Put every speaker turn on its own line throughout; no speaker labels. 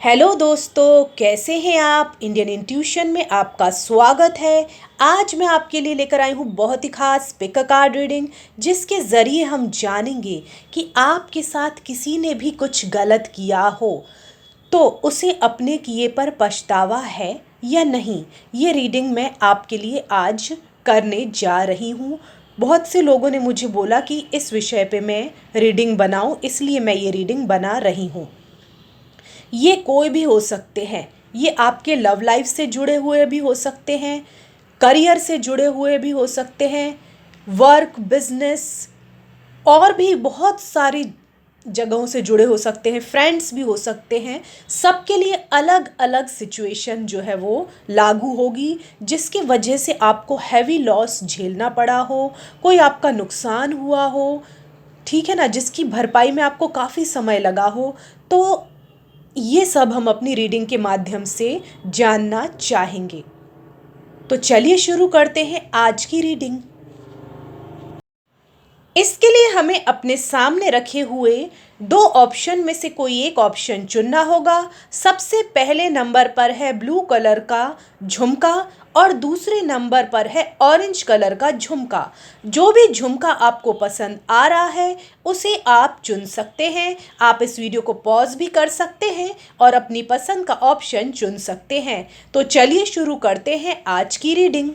Hello दोस्तों, कैसे हैं आप। इंडियन इंट्यूशन में आपका स्वागत है। आज मैं आपके लिए लेकर आई हूँ बहुत ही खास पिक अ कार्ड रीडिंग, जिसके ज़रिए हम जानेंगे कि आपके साथ किसी ने भी कुछ गलत किया हो तो उसे अपने किए पर पछतावा है या नहीं। ये रीडिंग मैं आपके लिए आज करने जा रही हूँ। बहुत से लोगों ने मुझे बोला कि इस विषय पे मैं रीडिंग बनाऊँ, इसलिए मैं ये रीडिंग बना रही हूँ। ये कोई भी हो सकते हैं। ये आपके लव लाइफ से जुड़े हुए भी हो सकते हैं, करियर से जुड़े हुए भी हो सकते हैं, वर्क, बिजनेस और भी बहुत सारी जगहों से जुड़े हो सकते हैं, फ्रेंड्स भी हो सकते हैं। सबके लिए अलग अलग सिचुएशन जो है वो लागू होगी, जिसकी वजह से आपको हैवी लॉस झेलना पड़ा हो, कोई आपका नुकसान हुआ हो, ठीक है ना, जिसकी भरपाई में आपको काफ़ी समय लगा हो। तो ये सब हम अपनी रीडिंग के माध्यम से जानना चाहेंगे। तो चलिए शुरू करते हैं आज की रीडिंग। इसके लिए हमें अपने सामने रखे हुए दो ऑप्शन में से कोई एक ऑप्शन चुनना होगा। सबसे पहले नंबर पर है ब्लू कलर का झुमका और दूसरे नंबर पर है ऑरेंज कलर का झुमका। जो भी झुमका आपको पसंद आ रहा है उसे आप चुन सकते हैं। आप इस वीडियो को पॉज भी कर सकते हैं और अपनी पसंद का ऑप्शन चुन सकते हैं। तो चलिए शुरू करते हैं आज की रीडिंग।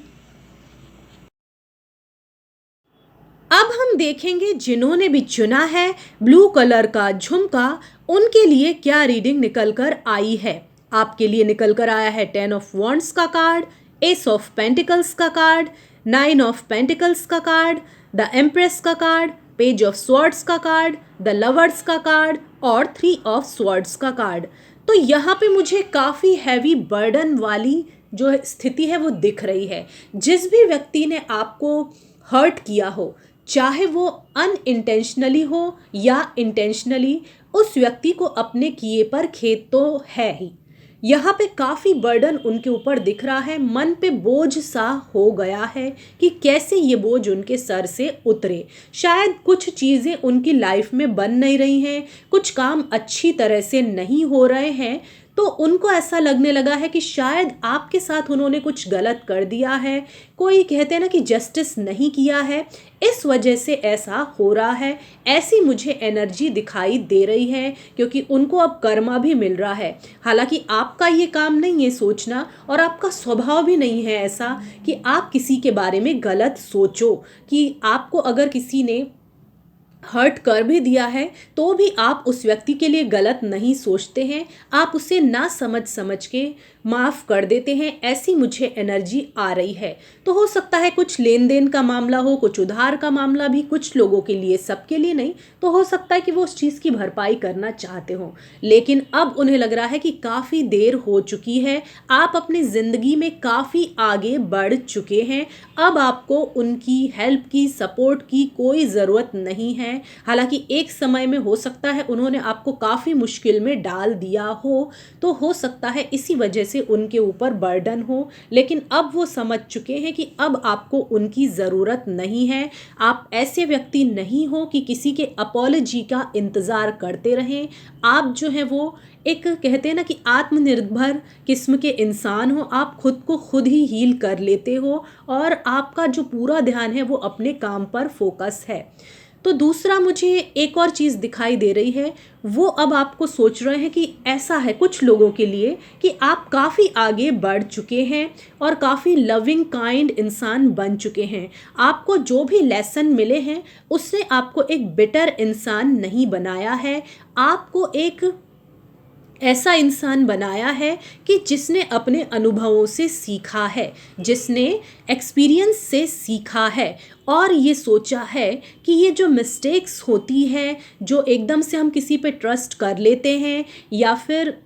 अब हम देखेंगे जिन्होंने भी चुना है ब्लू कलर का झुमका, उनके लिए क्या रीडिंग निकल कर आई है। आपके लिए निकल कर आया है 10 ऑफ वॉन्ड्स का कार्ड, एस ऑफ पेंटिकल्स का कार्ड, 9 ऑफ पेंटिकल्स का कार्ड, द एम्प्रेस का कार्ड, पेज ऑफ स्वॉर्ड्स का कार्ड, द लवर्स का कार्ड और 3 ऑफ स्वॉर्ड्स का कार्ड। तो यहाँ पे मुझे काफ़ी हैवी बर्डन वाली जो स्थिति है वो दिख रही है। जिस भी व्यक्ति ने आपको हर्ट किया हो, चाहे वो अनइंटेंशनली हो या इंटेंशनली, उस व्यक्ति को अपने किए पर खेद तो है ही। यहाँ पे काफ़ी बर्डन उनके ऊपर दिख रहा है, मन पे बोझ सा हो गया है कि कैसे ये बोझ उनके सर से उतरे। शायद कुछ चीज़ें उनकी लाइफ में बन नहीं रही हैं, कुछ काम अच्छी तरह से नहीं हो रहे हैं, तो उनको ऐसा लगने लगा है कि शायद आपके साथ उन्होंने कुछ गलत कर दिया है, कोई कहते हैं ना कि जस्टिस नहीं किया है, इस वजह से ऐसा हो रहा है। ऐसी मुझे एनर्जी दिखाई दे रही है, क्योंकि उनको अब कर्मा भी मिल रहा है। हालांकि आपका ये काम नहीं है सोचना, और आपका स्वभाव भी नहीं है ऐसा कि आप किसी के बारे में गलत सोचो। कि आपको अगर किसी ने हर्ट कर भी दिया है तो भी आप उस व्यक्ति के लिए गलत नहीं सोचते हैं, आप उसे ना समझ के माफ़ कर देते हैं। ऐसी मुझे एनर्जी आ रही है। तो हो सकता है कुछ लेन देन का मामला हो, कुछ उधार का मामला भी, कुछ लोगों के लिए, सबके लिए नहीं। तो हो सकता है कि वो उस चीज़ की भरपाई करना चाहते हो, लेकिन अब उन्हें लग रहा है कि काफ़ी देर हो चुकी है, आप अपनी ज़िंदगी में काफ़ी आगे बढ़ चुके हैं। अब आपको उनकी हेल्प की, सपोर्ट की कोई ज़रूरत नहीं है। हालांकि एक समय में हो सकता है उन्होंने आपको काफ़ी मुश्किल में डाल दिया हो, तो हो सकता है इसी वजह से उनके ऊपर बर्डन हो, लेकिन अब वो समझ चुके हैं कि अब आपको उनकी ज़रूरत नहीं है। आप ऐसे व्यक्ति नहीं हो कि किसी के अपॉलॉजी का इंतज़ार करते रहें। आप जो है वो एक कहते हैं ना कि आत्मनिर्भर किस्म के इंसान हो, आप खुद को खुद ही हील कर लेते हो और आपका जो पूरा ध्यान है वो अपने काम पर फोकस है। तो दूसरा मुझे एक और चीज़ दिखाई दे रही है, वो अब आपको सोच रहे हैं कि ऐसा है कुछ लोगों के लिए कि आप काफ़ी आगे बढ़ चुके हैं और काफ़ी लविंग काइंड इंसान बन चुके हैं। आपको जो भी लेसन मिले हैं उससे आपको एक बेटर इंसान नहीं बनाया है, आपको एक ऐसा इंसान बनाया है कि जिसने अपने अनुभवों से सीखा है, जिसने एक्सपीरियंस से सीखा है और ये सोचा है कि ये जो मिस्टेक्स होती हैं, जो एकदम से हम किसी पे ट्रस्ट कर लेते हैं या फिर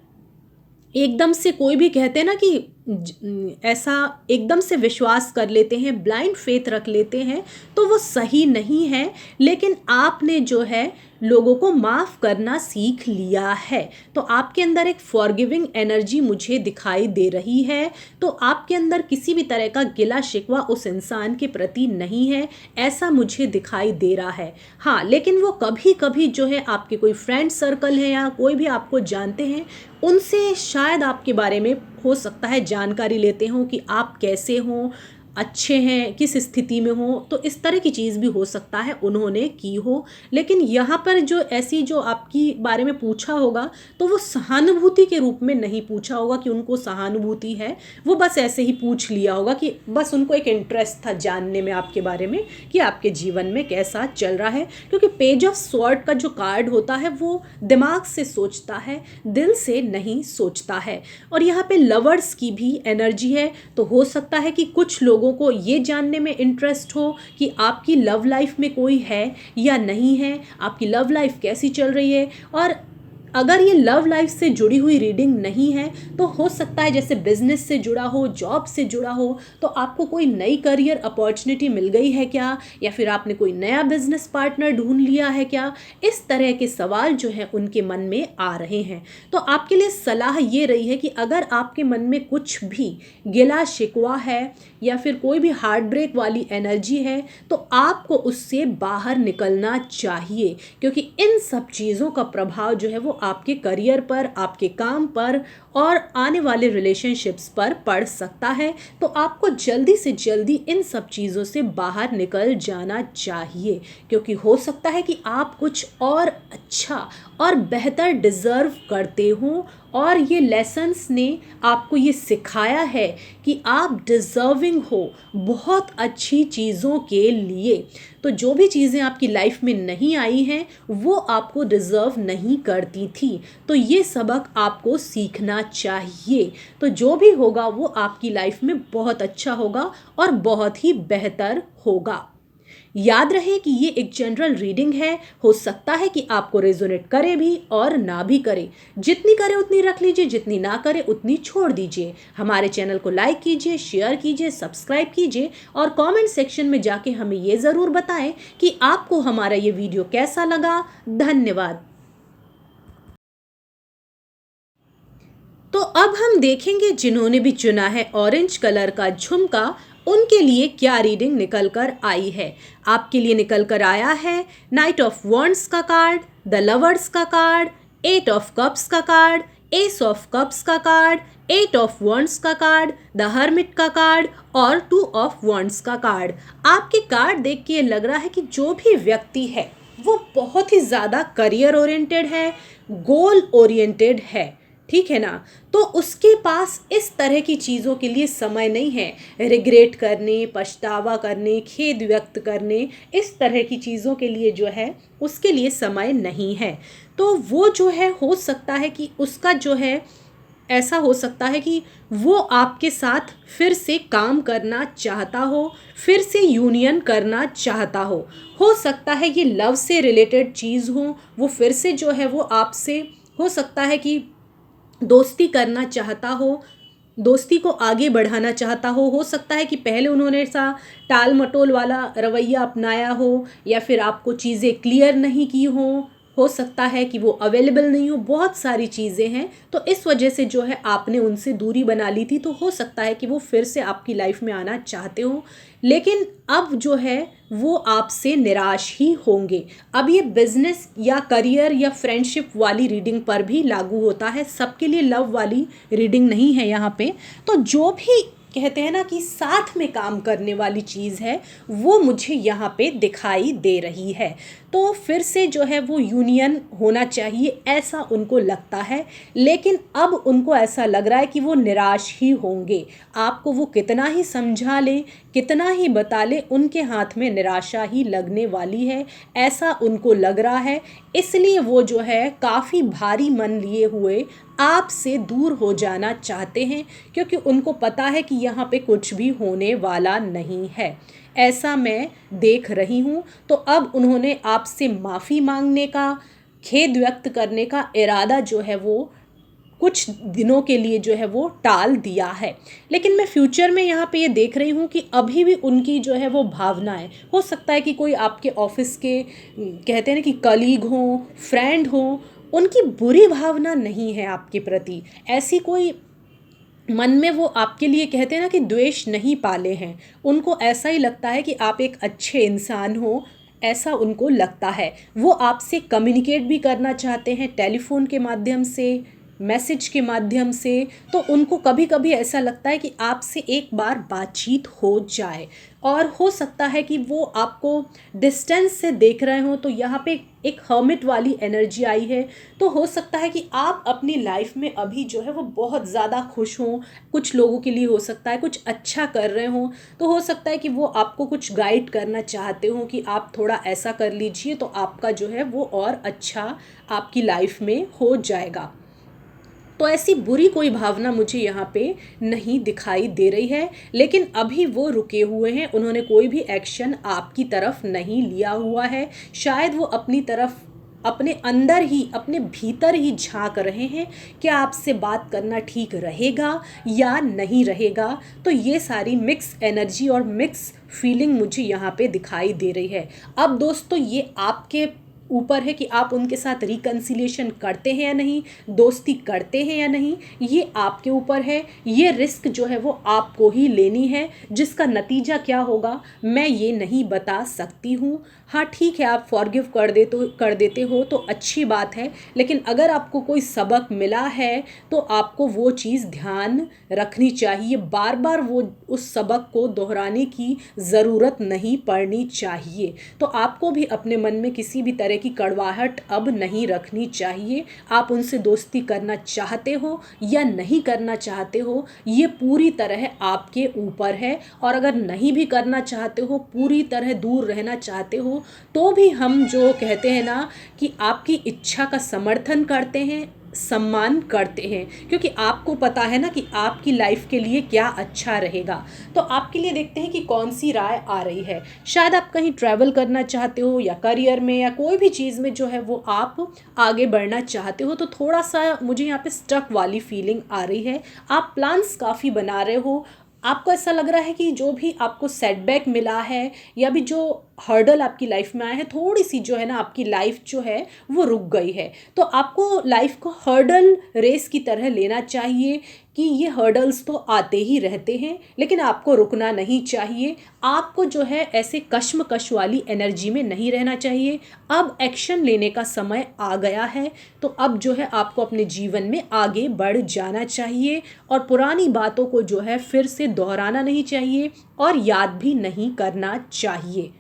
एकदम से कोई भी कहते हैं ना कि ऐसा एकदम से विश्वास कर लेते हैं, ब्लाइंड फेथ रख लेते हैं, तो वो सही नहीं है। लेकिन आपने जो है लोगों को माफ़ करना सीख लिया है। तो आपके अंदर एक फॉरगिविंग एनर्जी मुझे दिखाई दे रही है। तो आपके अंदर किसी भी तरह का गिला शिकवा उस इंसान के प्रति नहीं है, ऐसा मुझे दिखाई दे रहा है। हाँ, लेकिन वो कभी कभी जो है आपके कोई फ्रेंड सर्कल है या कोई भी आपको जानते हैं, उनसे शायद आपके बारे में हो सकता है जानकारी लेते हों कि आप कैसे हों, अच्छे हैं, किस स्थिति में हो। तो इस तरह की चीज़ भी हो सकता है उन्होंने की हो। लेकिन यहाँ पर जो ऐसी जो आपकी बारे में पूछा होगा, तो वो सहानुभूति के रूप में नहीं पूछा होगा कि उनको सहानुभूति है। वो बस ऐसे ही पूछ लिया होगा कि बस उनको एक इंटरेस्ट था जानने में आपके बारे में कि आपके जीवन में कैसा चल रहा है। क्योंकि पेज ऑफ स्वॉर्ड का जो कार्ड होता है वो दिमाग से सोचता है, दिल से नहीं सोचता है। और यहाँ पे लवर्स की भी एनर्जी है। तो हो सकता है कि कुछ लोगों को ये जानने में इंटरेस्ट हो कि आपकी लव लाइफ में कोई है या नहीं है, आपकी लव लाइफ कैसी चल रही है। और अगर ये लव लाइफ से जुड़ी हुई रीडिंग नहीं है तो हो सकता है जैसे बिजनेस से जुड़ा हो, जॉब से जुड़ा हो, तो आपको कोई नई करियर अपॉर्चुनिटी मिल गई है क्या, या फिर आपने कोई नया बिजनेस पार्टनर ढूंढ लिया है क्या। इस तरह के सवाल जो है उनके मन में आ रहे हैं। तो आपके लिए सलाह ये रही है कि अगर आपके मन में कुछ भी गिला शिकवा है या फिर कोई भी हार्ट ब्रेक वाली एनर्जी है, तो आपको उससे बाहर निकलना चाहिए। क्योंकि इन सब चीज़ों का प्रभाव जो है वो आपके करियर पर, आपके काम पर और आने वाले रिलेशनशिप्स पर पड़ सकता है। तो आपको जल्दी से जल्दी इन सब चीज़ों से बाहर निकल जाना चाहिए। क्योंकि हो सकता है कि आप कुछ और अच्छा और बेहतर डिज़र्व करते हो, और ये लेसन्स ने आपको ये सिखाया है कि आप डिज़र्विंग हो बहुत अच्छी चीज़ों के लिए। तो जो भी चीज़ें आपकी लाइफ में नहीं आई हैं वो आपको डिज़र्व नहीं करती थी। तो ये सबक आपको सीखना चाहिए। तो जो भी होगा वो आपकी लाइफ में बहुत अच्छा होगा और बहुत ही बेहतर होगा। याद रहे कि ये एक जनरल रीडिंग है। हो सकता है कि आपको रेजोनेट करे भी और ना भी करे। जितनी करे उतनी रख लीजिए, जितनी ना करे उतनी छोड़ दीजिए। हमारे चैनल को लाइक कीजिए, शेयर कीजिए, सब्सक्राइब कीजिए और कमेंट सेक्शन में जाके हमें ये ज़रूर बताएं कि आपको हमारा ये वीडियो कैसा लगा। धन्यवाद। तो अब हम देखेंगे जिन्होंने भी चुना है ऑरेंज कलर का झुमका, उनके लिए क्या रीडिंग निकल कर आई है। आपके लिए निकल कर आया है नाइट ऑफ वॉन्ड्स का कार्ड, द लवर्स का कार्ड, एट ऑफ कप्स का कार्ड, एस ऑफ कप्स का कार्ड, एट ऑफ वॉन्ड्स का कार्ड, द हर्मिट का कार्ड और टू ऑफ वॉन्ड्स का कार्ड। आपके कार्ड देख के लग रहा है कि जो भी व्यक्ति है वो बहुत ही ज़्यादा करियर ओरिएंटेड है, गोल ओरिएंटेड है, ठीक है ना। तो उसके पास इस तरह की चीज़ों के लिए समय नहीं है। रिग्रेट करने, पछतावा करने, खेद व्यक्त करने, इस तरह की चीज़ों के लिए जो है उसके लिए समय नहीं है। तो वो जो है हो सकता है कि उसका जो है ऐसा हो सकता है कि वो आपके साथ फिर से काम करना चाहता हो, फिर से यूनियन करना चाहता हो सकता है ये लव से रिलेटेड चीज़ हो। वो फिर से जो है वो आपसे हो सकता है कि दोस्ती करना चाहता हो, दोस्ती को आगे बढ़ाना चाहता हो सकता है कि पहले उन्होंने ऐसा टाल मटोल वाला रवैया अपनाया हो, या फिर आपको चीज़ें क्लियर नहीं की हो सकता है कि वो अवेलेबल नहीं हो। बहुत सारी चीज़ें हैं, तो इस वजह से जो है आपने उनसे दूरी बना ली थी। तो हो सकता है कि वो फिर से आपकी लाइफ में आना चाहते हो, लेकिन अब जो है वो आपसे निराश ही होंगे। अब ये बिजनेस या करियर या फ्रेंडशिप वाली रीडिंग पर भी लागू होता है, सबके लिए लव वाली रीडिंग नहीं है यहाँ पे। तो जो भी कहते हैं ना कि साथ में काम करने वाली चीज़ है वो मुझे यहाँ पे दिखाई दे रही है। तो फिर से जो है वो यूनियन होना चाहिए ऐसा उनको लगता है, लेकिन अब उनको ऐसा लग रहा है कि वो निराश ही होंगे। आपको वो कितना ही समझा ले, कितना ही बता ले, उनके हाथ में निराशा ही लगने वाली है, ऐसा उनको लग रहा है। इसलिए वो जो है काफ़ी भारी मन लिए हुए आपसे दूर हो जाना चाहते हैं, क्योंकि उनको पता है कि यहाँ पे कुछ भी होने वाला नहीं है, ऐसा मैं देख रही हूँ। तो अब उन्होंने आपसे माफ़ी मांगने का, खेद व्यक्त करने का इरादा जो है वो कुछ दिनों के लिए जो है वो टाल दिया है। लेकिन मैं फ्यूचर में यहाँ पे ये देख रही हूँ कि अभी भी उनकी जो है वो भावनाएं, हो सकता है कि कोई आपके ऑफिस के कहते हैं ना कि कलीग हों, फ्रेंड हों, उनकी बुरी भावना नहीं है आपके प्रति, ऐसी कोई मन में वो आपके लिए कहते हैं ना कि द्वेष नहीं पाले हैं। उनको ऐसा ही लगता है कि आप एक अच्छे इंसान हो, ऐसा उनको लगता है। वो आपसे कम्युनिकेट भी करना चाहते हैं टेलीफोन के माध्यम से, मैसेज के माध्यम से। तो उनको कभी कभी ऐसा लगता है कि आपसे एक बार बातचीत हो जाए, और हो सकता है कि वो आपको डिस्टेंस से देख रहे हो। तो यहाँ पे एक हर्मिट वाली एनर्जी आई है। तो हो सकता है कि आप अपनी लाइफ में अभी जो है वो बहुत ज़्यादा खुश हों, कुछ लोगों के लिए हो सकता है कुछ अच्छा कर रहे हों। तो हो सकता है कि वो आपको कुछ गाइड करना चाहते हो कि आप थोड़ा ऐसा कर लीजिए, तो आपका जो है वो और अच्छा आपकी लाइफ में हो जाएगा। तो ऐसी बुरी कोई भावना मुझे यहाँ पे नहीं दिखाई दे रही है। लेकिन अभी वो रुके हुए हैं, उन्होंने कोई भी एक्शन आपकी तरफ नहीं लिया हुआ है। शायद वो अपनी तरफ, अपने अंदर ही, अपने भीतर ही झांक रहे हैं, क्या आपसे बात करना ठीक रहेगा या नहीं रहेगा। तो ये सारी मिक्स एनर्जी और मिक्स फीलिंग मुझे यहाँ पे दिखाई दे रही है। अब दोस्तों ये आपके ऊपर है कि आप उनके साथ रिकन्सिलिएशन करते हैं या नहीं, दोस्ती करते हैं या नहीं, ये आपके ऊपर है। ये रिस्क जो है वो आपको ही लेनी है, जिसका नतीजा क्या होगा मैं ये नहीं बता सकती हूँ। हाँ ठीक है, आप फॉरगिव कर देते हो तो अच्छी बात है। लेकिन अगर आपको कोई सबक मिला है तो आपको वो चीज़ ध्यान रखनी चाहिए, बार बार वो उस सबक को दोहराने की ज़रूरत नहीं पड़नी चाहिए। तो आपको भी अपने मन में किसी भी तरह की कड़वाहट अब नहीं रखनी चाहिए। आप उनसे दोस्ती करना चाहते हो या नहीं करना चाहते हो, ये पूरी तरह आपके ऊपर है। और अगर नहीं भी करना चाहते हो, पूरी तरह दूर रहना चाहते हो, तो भी हम जो कहते हैं ना कि आपकी इच्छा का समर्थन करते हैं, सम्मान करते हैं, क्योंकि आपको पता है ना कि आपकी लाइफ के लिए क्या अच्छा रहेगा। तो आपके लिए देखते हैं कि कौन सी राय आ रही है। शायद आप कहीं ट्रैवल करना चाहते हो, या करियर में, या कोई भी चीज़ में जो है वो आप आगे बढ़ना चाहते हो। तो थोड़ा सा मुझे यहाँ पे स्टक वाली फीलिंग आ रही है। आप प्लान्स काफ़ी बना रहे हो, आपको ऐसा लग रहा है कि जो भी आपको सेटबैक मिला है, या भी जो हर्डल आपकी लाइफ में आए हैं, थोड़ी सी जो है ना आपकी लाइफ जो है वो रुक गई है। तो आपको लाइफ को हर्डल रेस की तरह लेना चाहिए कि ये हर्डल्स तो आते ही रहते हैं, लेकिन आपको रुकना नहीं चाहिए। आपको जो है ऐसे कश्मकश वाली एनर्जी में नहीं रहना चाहिए। अब एक्शन लेने का समय आ गया है। तो अब जो है आपको अपने जीवन में आगे बढ़ जाना चाहिए, और पुरानी बातों को जो है फिर से दोहराना नहीं चाहिए, और याद भी नहीं करना चाहिए।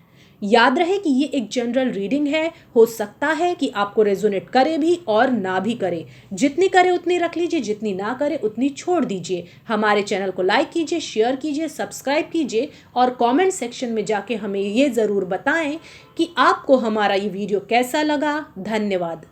याद रहे कि ये एक जनरल रीडिंग है। हो सकता है कि आपको रेजोनेट करे भी और ना भी करे। जितनी करे उतनी रख लीजिए, जितनी ना करे उतनी छोड़ दीजिए। हमारे चैनल को लाइक कीजिए, शेयर कीजिए, सब्सक्राइब कीजिए, और कमेंट सेक्शन में जाके हमें ये ज़रूर बताएं कि आपको हमारा ये वीडियो कैसा लगा। धन्यवाद।